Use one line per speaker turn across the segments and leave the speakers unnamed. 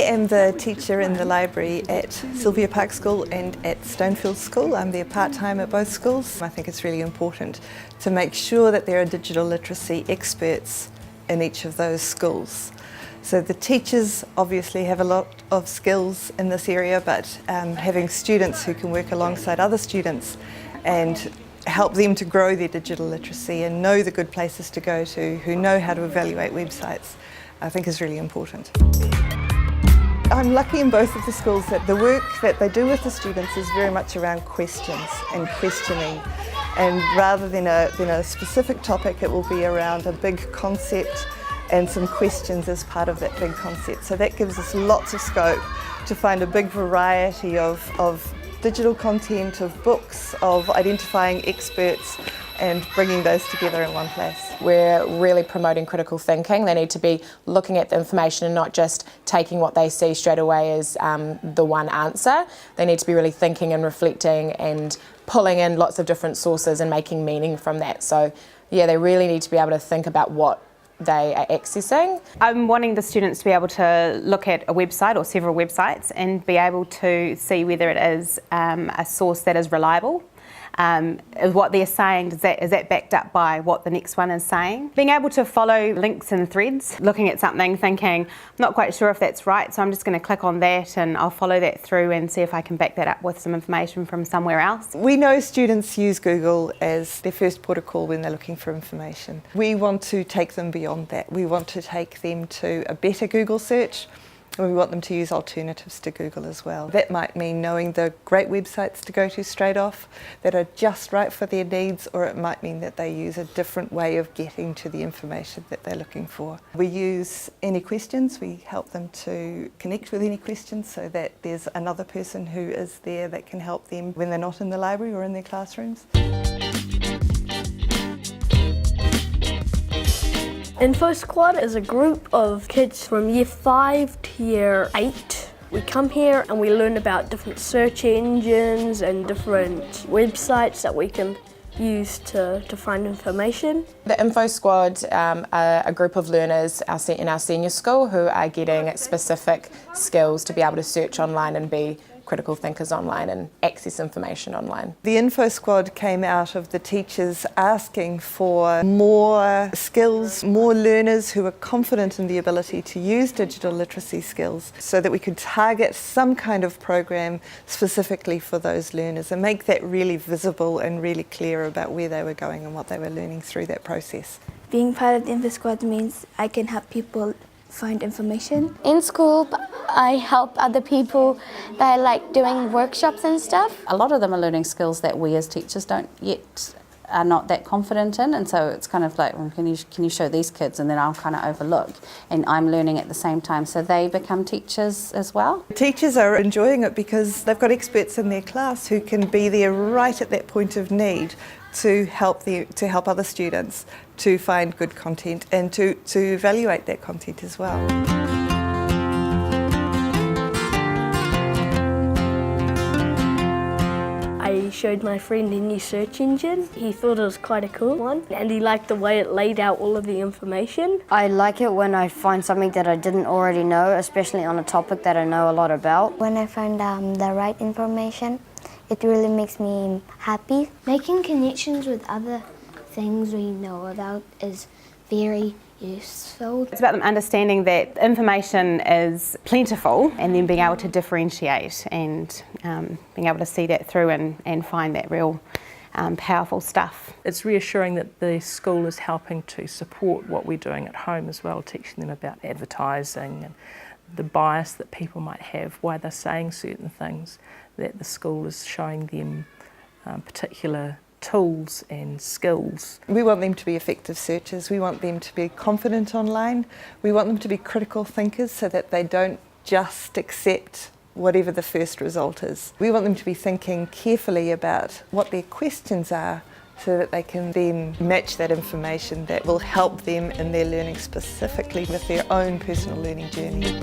am the teacher in the library at Sylvia Park School and at Stonefields School. I'm there part-time at both schools. I think it's really important to make sure that there are digital literacy experts in each of those schools. So the teachers obviously have a lot of skills in this area, but having students who can work alongside other students and help them to grow their digital literacy and know the good places to go to, who know how to evaluate websites, I think is really important. I'm lucky in both of the schools that the work that they do with the students is very much around questions and questioning. And rather than a specific topic, it will be around a big concept and some questions as part of that big concept. So that gives us lots of scope to find a big variety of digital content, of books, of identifying experts and bringing those together in one place.
We're really promoting critical thinking. They need to be looking at the information and not just taking what they see straight away as the one answer. They need to be really thinking and reflecting and pulling in lots of different sources and making meaning from that. So yeah, they really need to be able to think about what they are accessing.
I'm wanting the students to be able to look at a website or several websites and be able to see whether it is a source that is reliable. What they're saying, is that backed up by what the next one is saying? Being able to follow links and threads, looking at something, thinking, I'm not quite sure if that's right, so I'm just going to click on that and I'll follow that through and see if I can back that up with some information from somewhere else.
We know students use Google as their first port of call when they're looking for information. We want to take them beyond that. We want to take them to a better Google search. And we want them to use alternatives to Google as well. That might mean knowing the great websites to go to straight off that are just right for their needs, or it might mean that they use a different way of getting to the information that they're looking for. We use any questions. We help them to connect with any questions so that there's another person who is there that can help them when they're not in the library or in their classrooms.
Info Squad is a group of kids from year 5 to year 8. We come here and we learn about different search engines and different websites that we can use to find information.
The Info Squad are a group of learners in our senior school who are getting specific skills to be able to search online and be critical thinkers online and access information online.
The Info Squad came out of the teachers asking for more skills, more learners who are confident in the ability to use digital literacy skills so that we could target some kind of program specifically for those learners and make that really visible and really clear about where they were going and what they were learning through that process.
Being part of the Info Squad means I can help people find information.
In school, I help other people that like doing workshops and stuff.
A lot of them are learning skills that we as teachers are not that confident in, and so it's kind of like, well, can you show these kids, and then I'll kind of overlook, and I'm learning at the same time, so they become teachers as well.
Teachers are enjoying it because they've got experts in their class who can be there right at that point of need to help other students to find good content and to evaluate that content as well.
I showed my friend a new search engine. He thought it was quite a cool one and he liked the way it laid out all of the information.
I like it when I find something that I didn't already know, especially on a topic that I know a lot about.
When I find the right information, it really makes me happy.
Making connections with other things we know about is very useful.
It's about them understanding that information is plentiful and then being able to differentiate and being able to see that through and find that real powerful stuff.
It's reassuring that the school is helping to support what we're doing at home as well, teaching them about advertising and the bias that people might have, why they're saying certain things, that the school is showing them particular tools and skills.
We want them to be effective searchers. We want them to be confident online. We want them to be critical thinkers so that they don't just accept whatever the first result is. We want them to be thinking carefully about what their questions are so that they can then match that information that will help them in their learning, specifically with their own personal learning journey.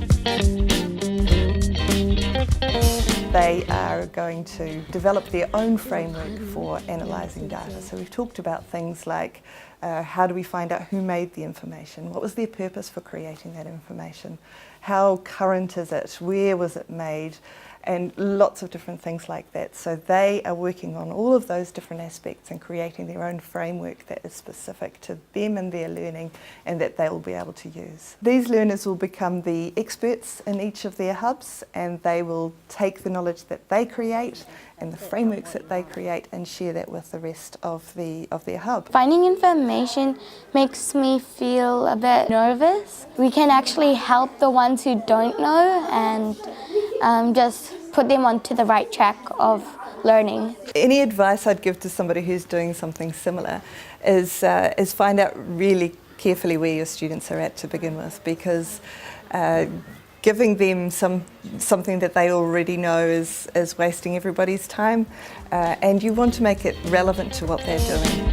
They are going to develop their own framework for analysing data. So we've talked about things like How do we find out who made the information? What was their purpose for creating that information? How current is it? Where was it made? And lots of different things like that. So they are working on all of those different aspects and creating their own framework that is specific to them and their learning and that they will be able to use. These learners will become the experts in each of their hubs, and they will take the knowledge that they create and the frameworks that they create and share that with the rest of their hub.
Finding information makes me feel a bit nervous. We can actually help the ones who don't know and just put them onto the right track of learning.
Any advice I'd give to somebody who's doing something similar is find out really carefully where your students are at to begin with, because giving them something that they already know is wasting everybody's time, and you want to make it relevant to what they're doing.